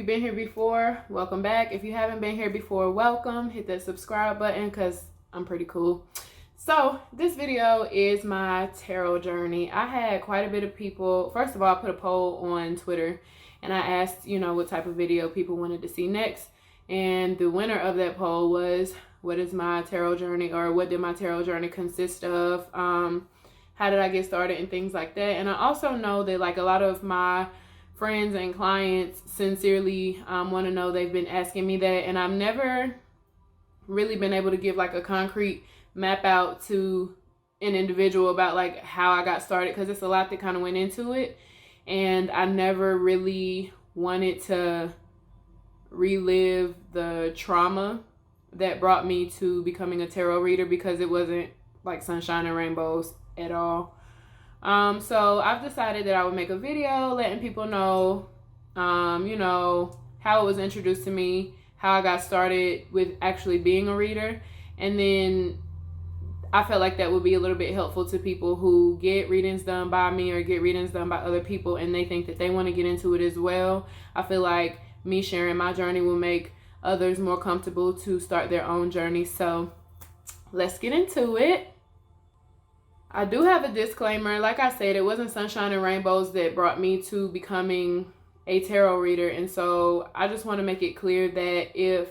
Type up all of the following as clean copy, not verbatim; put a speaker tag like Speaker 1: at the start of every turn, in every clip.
Speaker 1: you've been here before, welcome back. If you haven't been here before, welcome. Hit that subscribe button because I'm pretty cool. So this video is my tarot journey. I had quite a bit of people. First of all, I put a poll on Twitter and I asked, what type of video people wanted to see next. And the winner of that poll was, what is my tarot journey, or what did my tarot journey consist of? How did I get started and things like that. And I also know that like a lot of my friends and clients sincerely want to know. They've been asking me that, and I've never really been able to give like a concrete map out to an individual about like how I got started, because it's a lot that kind of went into it, and I never really wanted to relive the trauma that brought me to becoming a tarot reader, because it wasn't like sunshine and rainbows at all. So I've decided that I would make a video letting people know, how it was introduced to me, how I got started with actually being a reader. And then I felt like that would be a little bit helpful to people who get readings done by me or get readings done by other people and they think that they want to get into it as well. I feel like me sharing my journey will make others more comfortable to start their own journey. So let's get into it. I do have a disclaimer. Like I said, it wasn't sunshine and rainbows that brought me to becoming a tarot reader. And so I just want to make it clear that if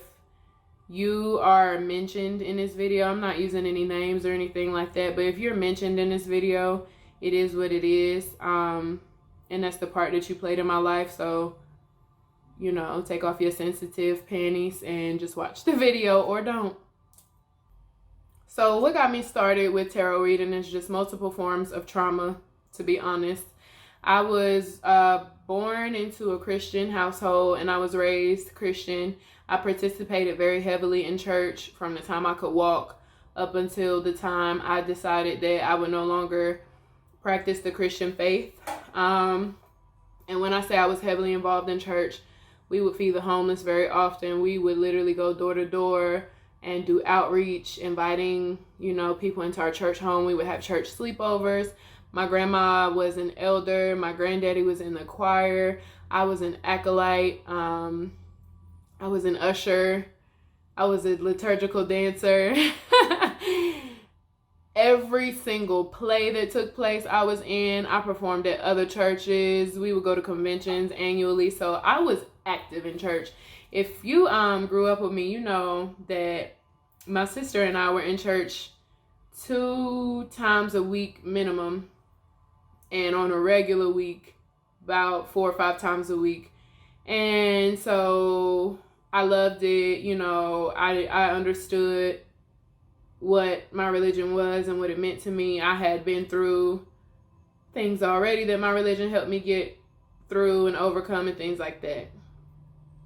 Speaker 1: you are mentioned in this video, I'm not using any names or anything like that, but if you're mentioned in this video, it is what it is. And that's the part that you played in my life. So, take off your sensitive panties and just watch the video, or don't. So what got me started with tarot reading is just multiple forms of trauma, to be honest. I was born into a Christian household and I was raised Christian. I participated very heavily in church from the time I could walk up until the time I decided that I would no longer practice the Christian faith. And when I say I was heavily involved in church, we would feed the homeless very often. We would literally go door to door and do outreach, inviting, people into our church home. We would have church sleepovers. My grandma was an elder. My granddaddy was in the choir. I was an acolyte. I was an usher. I was a liturgical dancer. Every single play that took place, I was in. I performed at other churches. We would go to conventions annually. So I was active in church. If you grew up with me, you know that my sister and I were in church 2 times a week minimum, and on a regular week about 4 or 5 times a week. And so I loved it. I understood what my religion was and what it meant to me. I had been through things already that my religion helped me get through and overcome and things like that.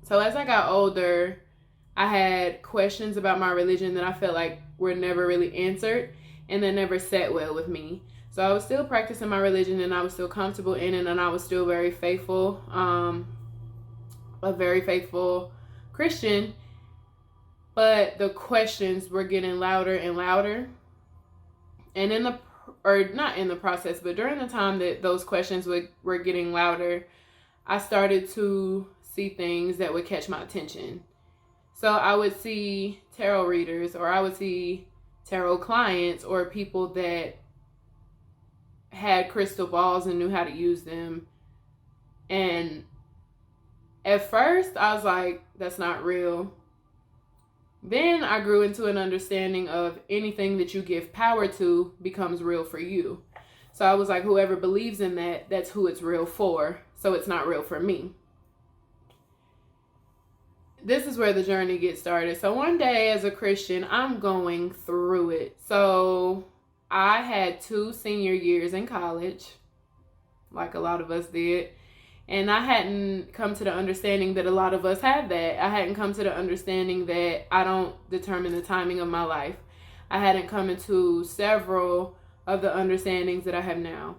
Speaker 1: So as I got older, I had questions about my religion that I felt like were never really answered, and that never sat well with me. So I was still practicing my religion and I was still comfortable in it, and I was still very faithful, a very faithful Christian. But the questions were getting louder and louder. And not in the process, but during the time that those questions were getting louder, I started to see things that would catch my attention. So I would see tarot readers, or I would see tarot clients, or people that had crystal balls and knew how to use them. And at first I was like, that's not real. Then I grew into an understanding of anything that you give power to becomes real for you. So I was like, whoever believes in that, that's who it's real for. So it's not real for me. This is where the journey gets started. So one day as a Christian, I'm going through it. So I had 2 senior years in college, like a lot of us did. And I hadn't come to the understanding that a lot of us have that. I hadn't come to the understanding that I don't determine the timing of my life. I hadn't come into several of the understandings that I have now.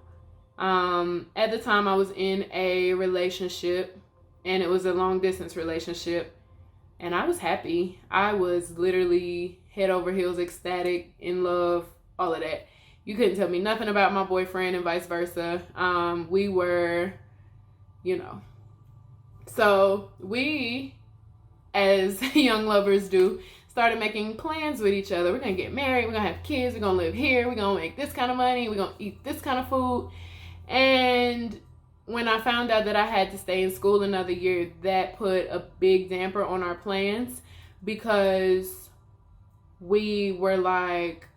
Speaker 1: At the time, I was in a relationship, and it was a long distance relationship. And I was happy. I was literally head over heels, ecstatic, in love, all of that. You couldn't tell me nothing about my boyfriend and vice versa. We were, So we, as young lovers do, started making plans with each other. We're going to get married. We're going to have kids. We're going to live here. We're going to make this kind of money. We're going to eat this kind of food. And when I found out that I had to stay in school another year, that put a big damper on our plans, because we were like,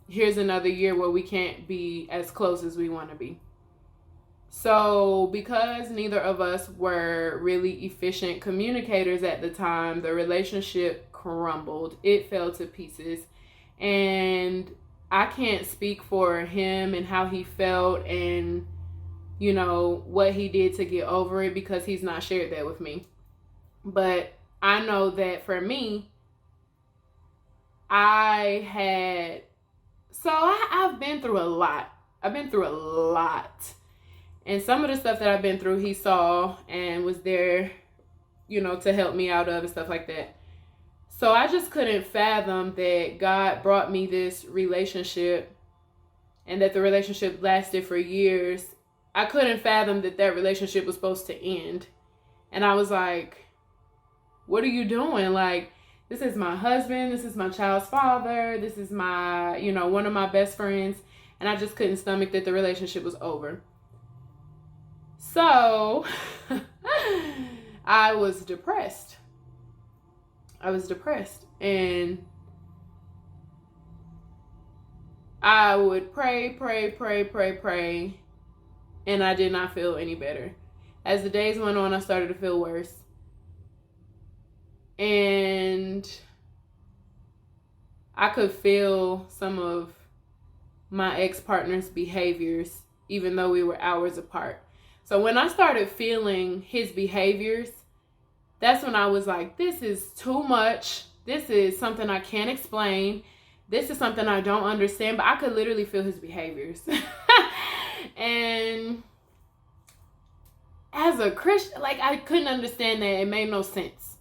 Speaker 1: here's another year where we can't be as close as we want to be. So because neither of us were really efficient communicators at the time, the relationship crumbled. It fell to pieces. And I can't speak for him and how he felt and, you know, what he did to get over it, because he's not shared that with me. But I know that for me, I've been through a lot. And some of the stuff that I've been through, he saw and was there, you know, to help me out of and stuff like that. So I just couldn't fathom that God brought me this relationship and that the relationship lasted for years. I couldn't fathom that relationship was supposed to end. And I was like, what are you doing? Like, this is my husband. This is my child's father. This is my, you know, one of my best friends. And I just couldn't stomach that the relationship was over. So I was depressed. And I would pray. And I did not feel any better. As the days went on, I started to feel worse. And I could feel some of my ex-partner's behaviors, even though we were hours apart. So when I started feeling his behaviors, that's when I was like, this is too much. This is something I can't explain. This is something I don't understand. But I could literally feel his behaviors. And as a Christian, like, I couldn't understand that. It made no sense.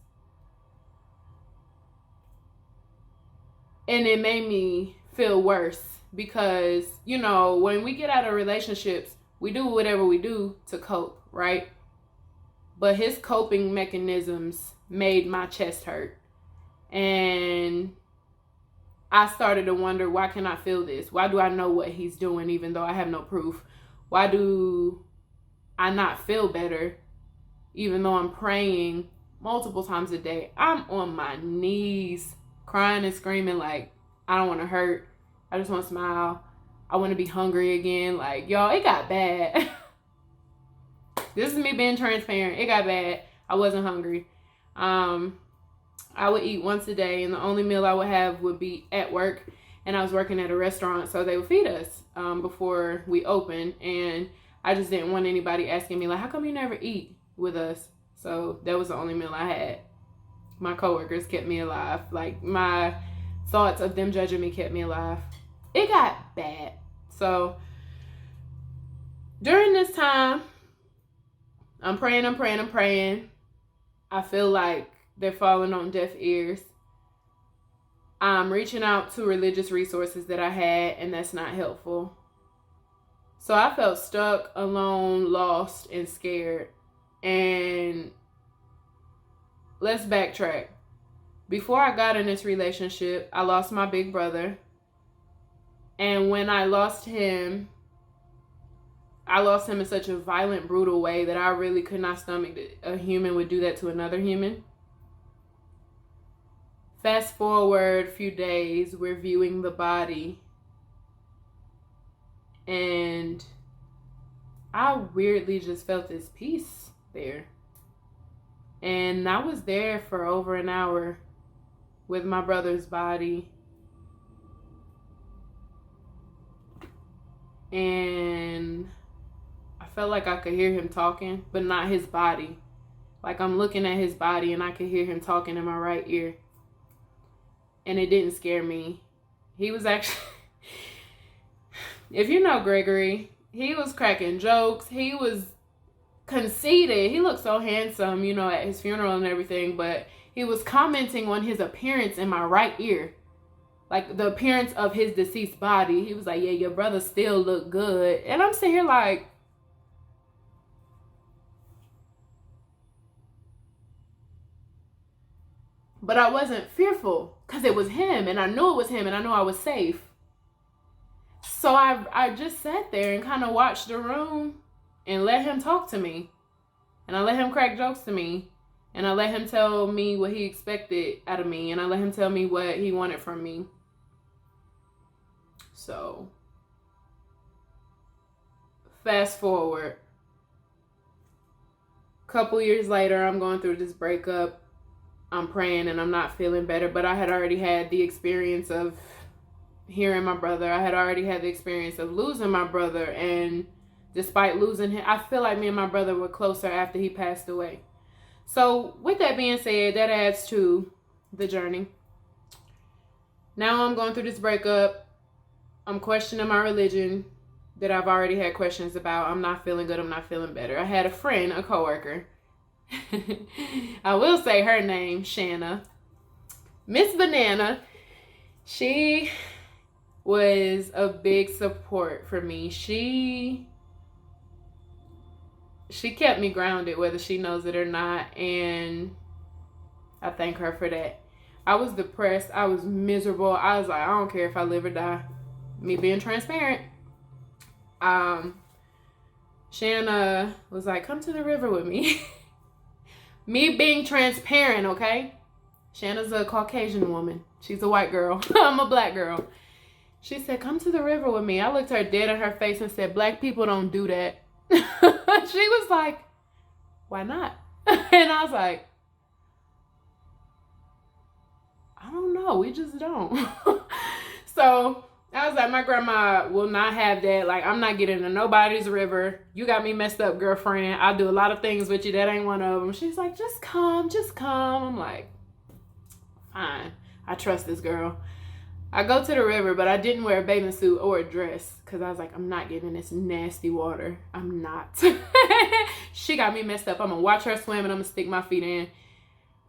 Speaker 1: And it made me feel worse because, you know, when we get out of relationships, we do whatever we do to cope, right? But his coping mechanisms made my chest hurt. And I started to wonder, why can I feel this? Why do I know what he's doing even though I have no proof? Why do I not feel better even though I'm praying multiple times a day? I'm on my knees crying and screaming like, I don't want to hurt. I just want to smile. I want to be hungry again. Like, y'all, it got bad. This is me being transparent. It got bad. I wasn't hungry. I would eat once a day, and the only meal I would have would be at work. And I was working at a restaurant, so they would feed us before we opened. And I just didn't want anybody asking me, like, how come you never eat with us? So that was the only meal I had. My coworkers kept me alive. Like, my thoughts of them judging me kept me alive. It got bad. So during this time, I'm praying. I feel like they're falling on deaf ears. I'm reaching out to religious resources that I had, and that's not helpful. So I felt stuck, alone, lost, and scared. And let's backtrack. Before I got in this relationship, I lost my big brother. And when I lost him in such a violent, brutal way that I really could not stomach that a human would do that to another human. Fast forward a few days, we're viewing the body. And I weirdly just felt this peace there. And I was there for over an hour with my brother's body. And I felt like I could hear him talking, but not his body. Like, I'm looking at his body and I could hear him talking in my right ear. And it didn't scare me. He was actually, if you know Gregory, he was cracking jokes. He was conceited. He looked so handsome, you know, at his funeral and everything, but he was commenting on his appearance in my right ear. Like, the appearance of his deceased body. He was like, yeah, your brother still look good. And I'm sitting here like, But I wasn't fearful because it was him, and I knew it was him, and I knew I was safe. So I just sat there and kind of watched the room and let him talk to me. And I let him crack jokes to me. And I let him tell me what he expected out of me. And I let him tell me what he wanted from me. So, fast forward. A couple years later, I'm going through this breakup. I'm praying and I'm not feeling better. But I had already had the experience of hearing my brother. I had already had the experience of losing my brother. And despite losing him, I feel like me and my brother were closer after he passed away. So with that being said, that adds to the journey. Now I'm going through this breakup. I'm questioning my religion that I've already had questions about. I'm not feeling good. I'm not feeling better. I had a friend, a coworker. I will say her name, Shanna. Miss Banana. She was a big support for me. She kept me grounded, whether she knows it or not, and I thank her for that. I was depressed. I was miserable. I was like, I don't care if I live or die. Me being transparent. Shanna was like, come to the river with me. Me being transparent, okay? Shanna's a Caucasian woman. She's a white girl. I'm a black girl. She said, come to the river with me. I looked her dead in her face and said, black people don't do that. She was like, why not? And I was like, I don't know. We just don't. So I was like, my grandma will not have that. Like, I'm not getting in nobody's river. You got me messed up, girlfriend. I'll do a lot of things with you. That ain't one of them. She's like, just come. I'm like, fine. I trust this girl. I go to the river, but I didn't wear a bathing suit or a dress because I was like, I'm not getting in this nasty water. I'm not. She got me messed up. I'm going to watch her swim and I'm going to stick my feet in.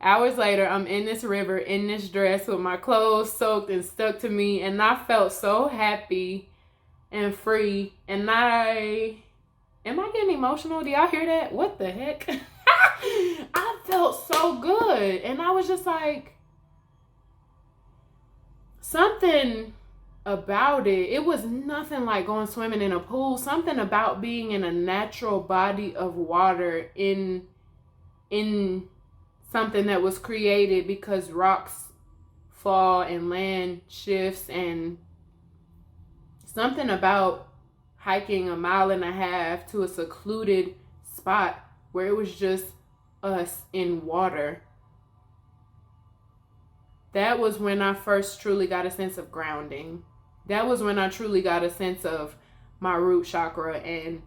Speaker 1: Hours later, I'm in this river, in this dress with my clothes soaked and stuck to me. And I felt so happy and free. And am I getting emotional? Do y'all hear that? What the heck? I felt so good. And I was just like, something about it. It was nothing like going swimming in a pool. Something about being in a natural body of water in something that was created because rocks fall and land shifts, and something about hiking 1.5 miles to a secluded spot where it was just us in water. That was when I first truly got a sense of grounding. That was when I truly got a sense of my root chakra, and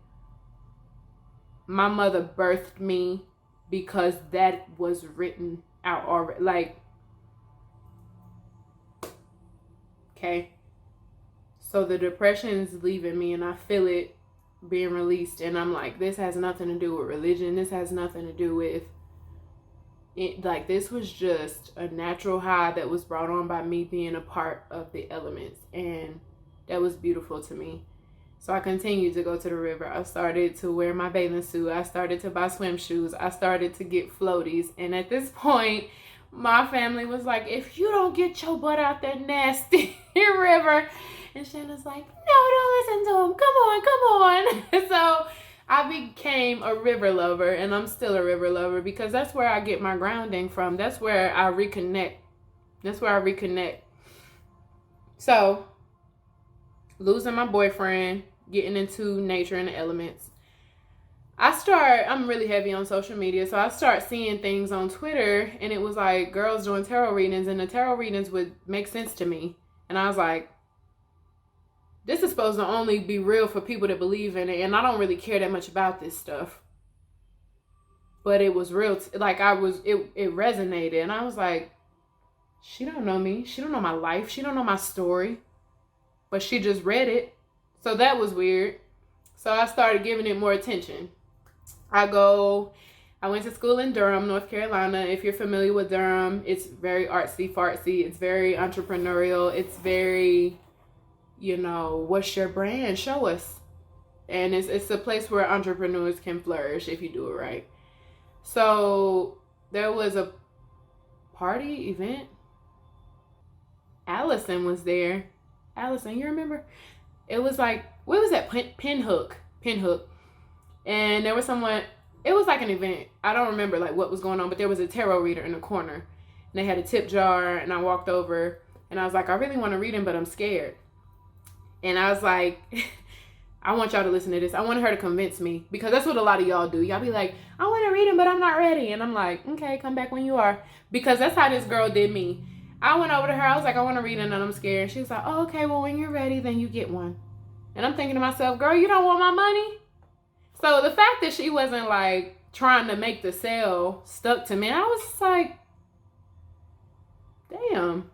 Speaker 1: my mother birthed me because that was written out already. Like, okay. So the depression is leaving me and I feel it being released. And I'm like, this has nothing to do with religion. This has nothing to do with it. Like, this was just a natural high that was brought on by me being a part of the elements. And that was beautiful to me. So I continued to go to the river. I started to wear my bathing suit. I started to buy swim shoes. I started to get floaties. And at this point, my family was like, if you don't get your butt out that nasty river. And Shanna's like, no, don't listen to him. Come on. So I became a river lover, and I'm still a river lover because that's where I get my grounding from. That's where I reconnect. So, losing my boyfriend, getting into nature and the elements. I'm really heavy on social media, so I start seeing things on Twitter, and it was like girls doing tarot readings, and the tarot readings would make sense to me. And I was like, this is supposed to only be real for people that believe in it, and I don't really care that much about this stuff. But it was real. It resonated, and I was like, she don't know me. She don't know my life. She don't know my story. But she just read it. So that was weird. So I started giving it more attention. I went to school in Durham, North Carolina. If you're familiar with Durham, it's very artsy-fartsy. It's very entrepreneurial. It's very, what's your brand? Show us. And it's a place where entrepreneurs can flourish if you do it right. So there was a party event. Allison was there. Allison, you remember? It was like, what was that? Pinhook. And there was someone, it was like an event. I don't remember like what was going on, but there was a tarot reader in the corner. And they had a tip jar, and I walked over and I was like, I really want to read him, but I'm scared. And I was like, I want y'all to listen to this. I want her to convince me, because that's what a lot of y'all do. Y'all be like, I want to read him, but I'm not ready. And I'm like, okay, come back when you are. Because that's how this girl did me. I went over to her. I was like, I want to read it, and I'm scared. She was like, oh, okay, well, when you're ready, then you get one. And I'm thinking to myself, girl, you don't want my money? So the fact that she wasn't like trying to make the sale stuck to me. I was just like, damn.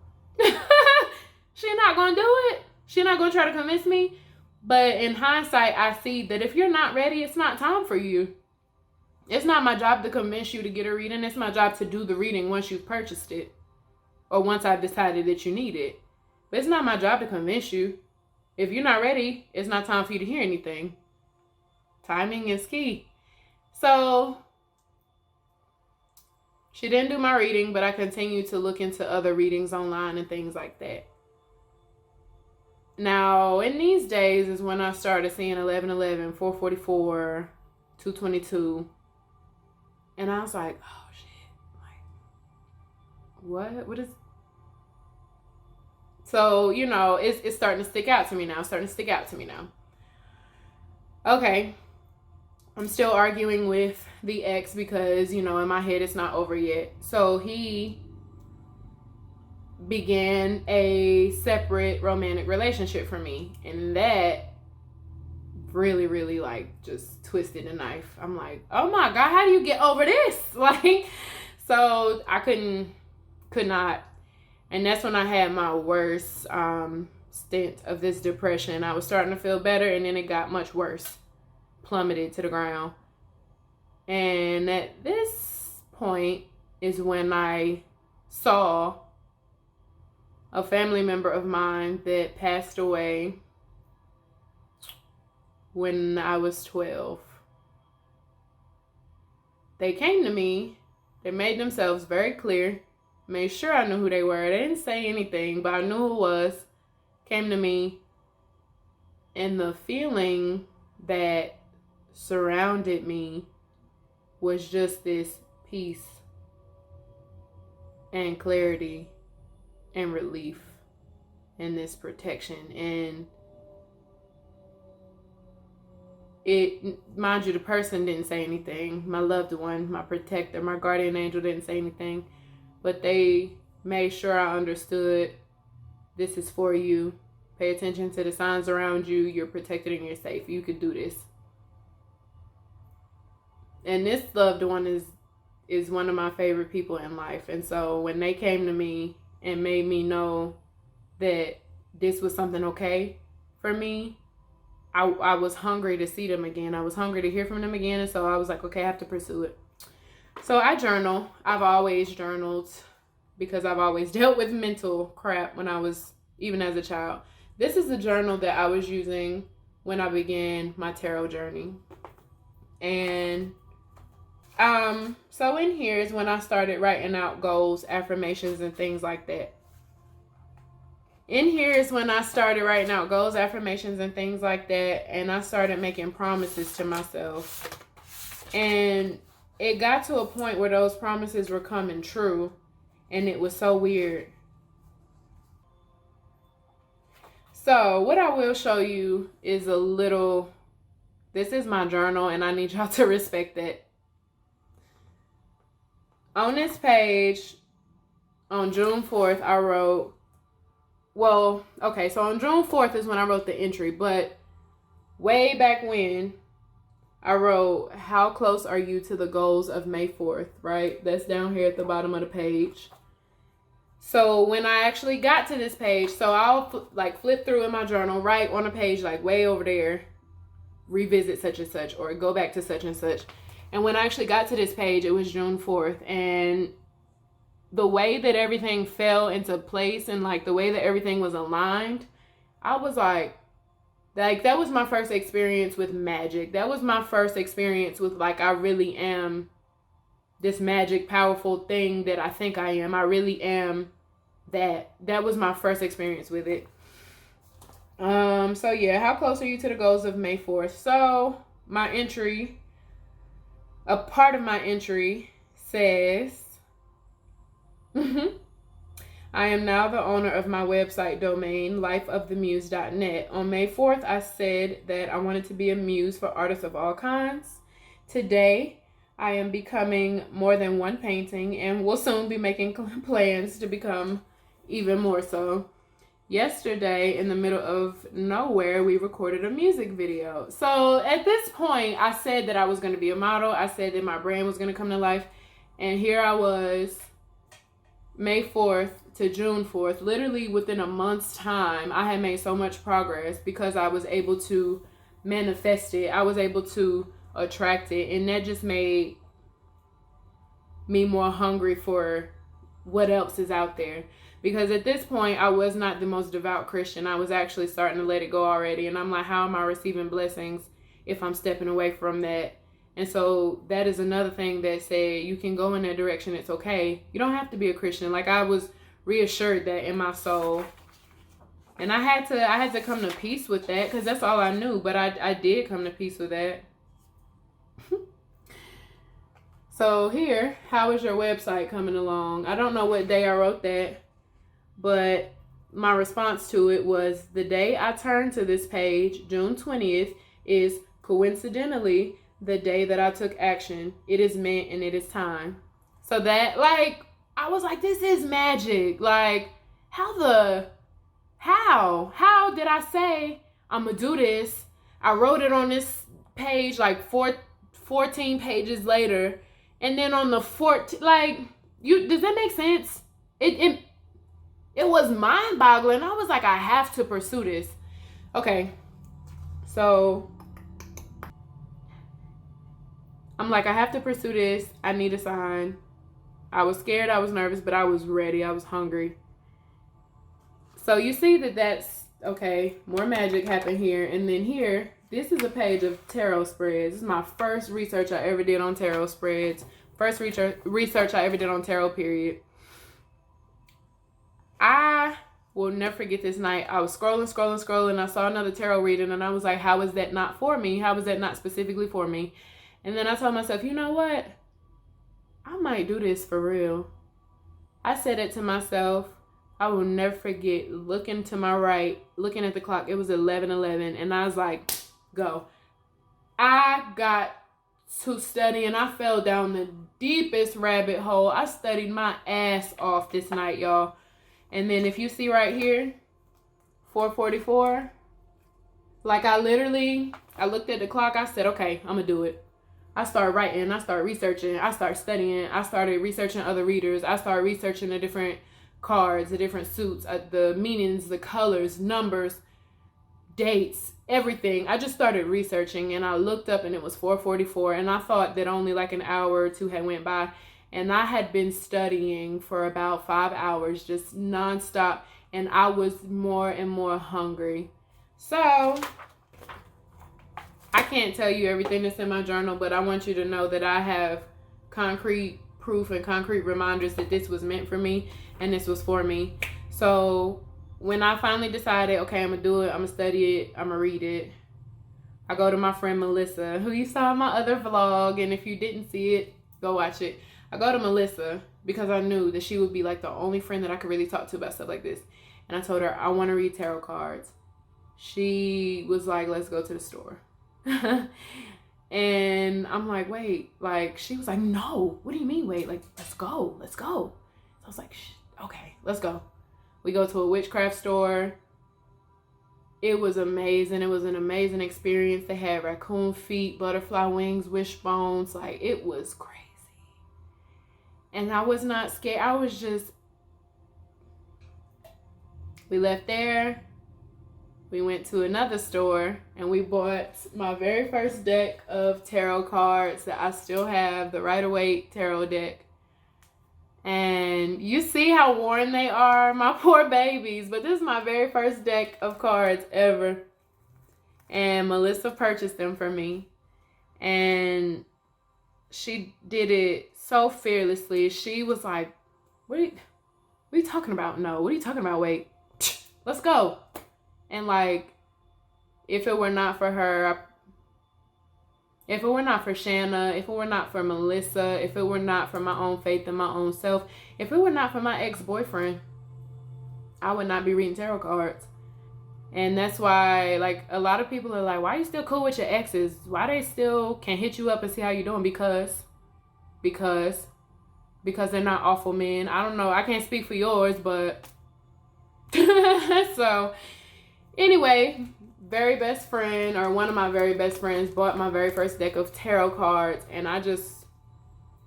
Speaker 1: She not going to do it. She not going to try to convince me. But in hindsight, I see that if you're not ready, it's not time for you. It's not my job to convince you to get a reading. It's my job to do the reading once you've purchased it, or once I've decided that you need it. But it's not my job to convince you. If you're not ready, it's not time for you to hear anything. Timing is key. So she didn't do my reading, but I continued to look into other readings online and things like that. Now, in these days is when I started seeing 1111, 444, 222. And I was like, oh, shit. Like, what? What is... So, you know, it's starting to stick out to me now. Okay. I'm still arguing with the ex because, you know, in my head, it's not over yet. So he began a separate romantic relationship for me. And that really, really, like, just twisted the knife. I'm like, oh my God, how do you get over this? Like, so I could not. And that's when I had my worst stint of this depression. I was starting to feel better, and then it got much worse. Plummeted to the ground. And at this point is when I saw a family member of mine that passed away when I was 12. They came to me. They made themselves very clear. Made sure I knew who they were. They didn't say anything, but I knew who it was. Came to me. And the feeling that surrounded me was just this peace and clarity and relief and this protection. And it, mind you, the person didn't say anything. My loved one, my protector, my guardian angel didn't say anything. But they made sure I understood, this is for you. Pay attention to the signs around you. You're protected and you're safe. You could do this. And this loved one is one of my favorite people in life. And so when they came to me and made me know that this was something okay for me, I was hungry to see them again. I was hungry to hear from them again. And so I was like, okay, I have to pursue it. So I journal. I've always journaled because I've always dealt with mental crap when I was, even as a child. This is the journal that I was using when I began my tarot journey. And so in here is when I started writing out goals, affirmations, and things like that. In here is when I started writing out goals, affirmations, and things like that. And I started making promises to myself. And it got to a point where those promises were coming true. And it was so weird. So what I will show you is a little, this is my journal, and I need y'all to respect that. On this page, on June 4th, I wrote, well, okay, so on June 4th is when I wrote the entry, but way back when, I wrote, how close are you to the goals of May 4th, right? That's down here at the bottom of the page. So when I actually got to this page, so I'll flip through in my journal, write on a page like way over there, revisit such and such, or go back to such and such. And when I actually got to this page, it was June 4th. And the way that everything fell into place and like the way that everything was aligned, I was like that was my first experience with magic. That was my first experience with like, I really am this magic, powerful thing that I think I am. I really am that. That was my first experience with it. So yeah, how close are you to the goals of May 4th? So my entry, a part of my entry says, I am now the owner of my website domain, lifeofthemuse.net. On May 4th, I said that I wanted to be a muse for artists of all kinds. Today, I am becoming more than one painting and will soon be making plans to become even more so. Yesterday, in the middle of nowhere, we recorded a music video. So at this point, I said that I was going to be a model. I said that my brand was going to come to life. And here I was, May 4th to June 4th, literally within a month's time. I had made so much progress because I was able to manifest it. I was able to attract it. And that just made me more hungry for what else is out there. Because at this point, I was not the most devout Christian. I was actually starting to let it go already. And I'm like, how am I receiving blessings if I'm stepping away from that? And so that is another thing that said, you can go in that direction. It's okay. You don't have to be a Christian. Like, I was reassured that in my soul. And I had to come to peace with that because that's all I knew. But I did come to peace with that. So here, how is your website coming along? I don't know what day I wrote that. But my response to it was, the day I turned to this page, June 20th, is coincidentally the day that I took action. It is meant and it is time. So that, like, I was like, this is magic. Like, how did I say I'm going to do this? I wrote it on this page like 14 pages later. And then on the 14th, like, does that make sense? It was mind-boggling. I was like, I have to pursue this. Okay. So I'm like, I have to pursue this. I need a sign. I was scared. I was nervous, but I was ready. I was hungry. So you see that's, okay, more magic happened here. And then here, this is a page of tarot spreads. This is my first research I ever did on tarot spreads. First research I ever did on tarot, period. I will never forget this night. I was scrolling. I saw another tarot reading and I was like, how is that not for me? How is that not specifically for me? And then I told myself, you know what? I might do this for real. I said it to myself. I will never forget looking to my right, looking at the clock. It was 11:11 and I was like, go. I got to study and I fell down the deepest rabbit hole. I studied my ass off this night, y'all. And then if you see right here, 4:44, like I looked at the clock. I said, okay, I'm going to do it. I started writing. I started researching. I started studying. I started researching other readers. I started researching the different cards, the different suits, the meanings, the colors, numbers, dates, everything. I just started researching and I looked up and it was 4:44 and I thought that only like an hour or two had went by. And I had been studying for about 5 hours, just nonstop. And I was more and more hungry. So I can't tell you everything that's in my journal, but I want you to know that I have concrete proof and concrete reminders that this was meant for me and this was for me. So when I finally decided, okay, I'm going to do it, I'm going to study it, I'm going to read it, I go to my friend Melissa, who you saw in my other vlog. And if you didn't see it, go watch it. I go to Melissa because I knew that she would be like the only friend that I could really talk to about stuff like this. And I told her, I want to read tarot cards. She was like, let's go to the store. And I'm like, wait, like, she was like, no, what do you mean, wait? Like, let's go. So I was like, okay, let's go. We go to a witchcraft store. It was amazing. It was an amazing experience. They had raccoon feet, butterfly wings, wishbones. Like, it was crazy. And I was not scared. I was just, we left there. We went to another store and we bought my very first deck of tarot cards that I still have, the Rider-Waite tarot deck. And you see how worn they are, my poor babies. But this is my very first deck of cards ever. And Melissa purchased them for me. And she did it so fearlessly. She was like, what are you talking about? No, what are you talking about? Wait, let's go. And like, if it were not for her, if it were not for Shanna, if it were not for Melissa, if it were not for my own faith in my own self, if it were not for my ex-boyfriend, I would not be reading tarot cards. And that's why, like, a lot of people are like, why are you still cool with your exes? Why they still can hit you up and see how you're doing? Because they're not awful men. I don't know. I can't speak for yours, but so anyway, very best friend, or one of my very best friends, bought my very first deck of tarot cards, and I just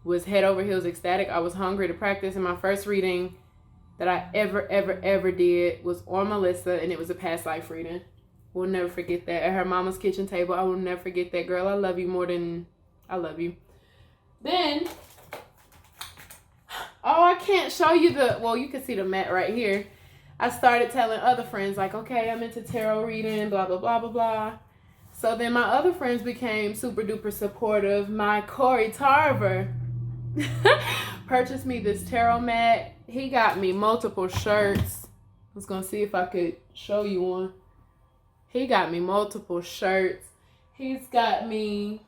Speaker 1: was head over heels ecstatic. I was hungry to practice, and my first reading that I ever did was on Melissa, and it was a past life reading. We'll never forget that. At her mama's kitchen table. I will never forget that. Girl, I love you more than I love you. Then, oh, I can't show you well, you can see the mat right here. I started telling other friends, like, okay, I'm into tarot reading, blah, blah, blah, blah, blah. So then my other friends became super duper supportive. My Corey Tarver purchased me this tarot mat. He got me multiple shirts. I was going to see if I could show you one. He got me multiple shirts. Corey got me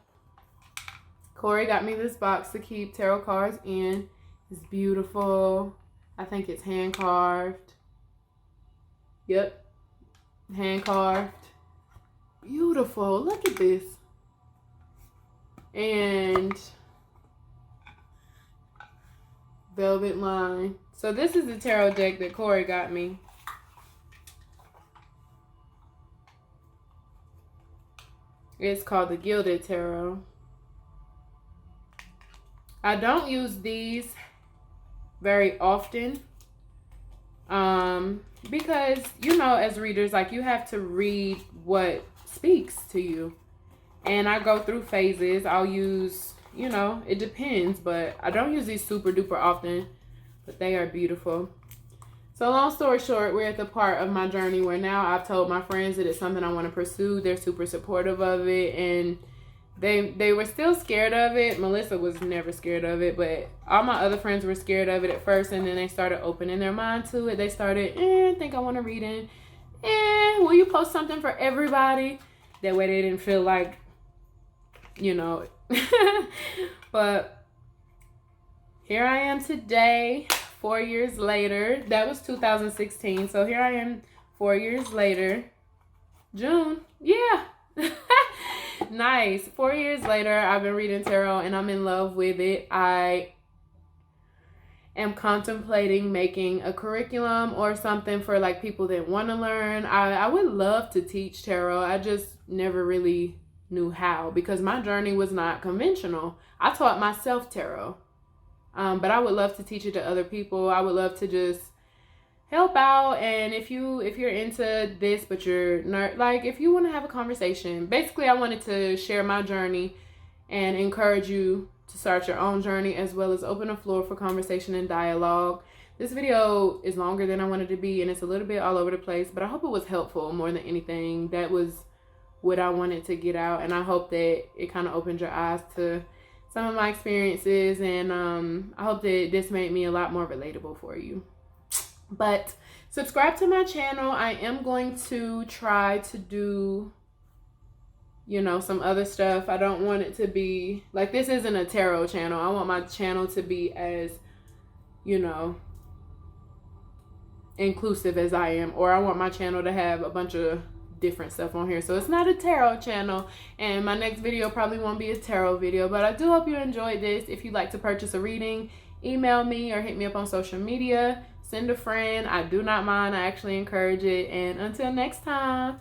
Speaker 1: this box to keep tarot cards in. It's beautiful. I think it's hand carved. Yep. Hand carved. Beautiful. Look at this. And velvet line. So this is the tarot deck that Corey got me. It's called the Gilded Tarot. I don't use these very often. Because, you know, as readers, like, you have to read what speaks to you. And I go through phases. I'll use, you know, it depends, but I don't use these super duper often, but they are beautiful. So long story short, we're at the part of my journey where now I've told my friends that it's something I want to pursue. They're super supportive of it, and they were still scared of it. Melissa was never scared of it, but all my other friends were scared of it at first, and then they started opening their mind to it. They started, I think I want to read in. Will you post something for everybody? That way they didn't feel like, you know. But here I am today, 4 years later. That was 2016. So here I am 4 years later. June. Yeah. Nice. 4 years later, I've been reading tarot and I'm in love with it. I am contemplating making a curriculum or something for like people that want to learn. I would love to teach tarot. I just never really knew how because my journey was not conventional. I taught myself tarot. But I would love to teach it to other people. I would love to just help out. And if you're into this, but you're not, like, if you want to have a conversation, basically I wanted to share my journey and encourage you to start your own journey, as well as open a floor for conversation and dialogue. This video is longer than I wanted to be, and it's a little bit all over the place, but I hope it was helpful more than anything. That was what I wanted to get out, and I hope that it kind of opened your eyes to some of my experiences, and I hope that this made me a lot more relatable for you. But subscribe to my channel. I am going to try to do, you know, some other stuff. I don't want it to be like, this isn't a tarot channel. I want my channel to be as, you know, inclusive as I am, or I want my channel to have a bunch of different stuff on here. So it's not a tarot channel, and my next video probably won't be a tarot video, but I do hope you enjoyed this. If you'd like to purchase a reading, email me or hit me up on social media. Send a friend. I do not mind. I actually encourage it. And until next time.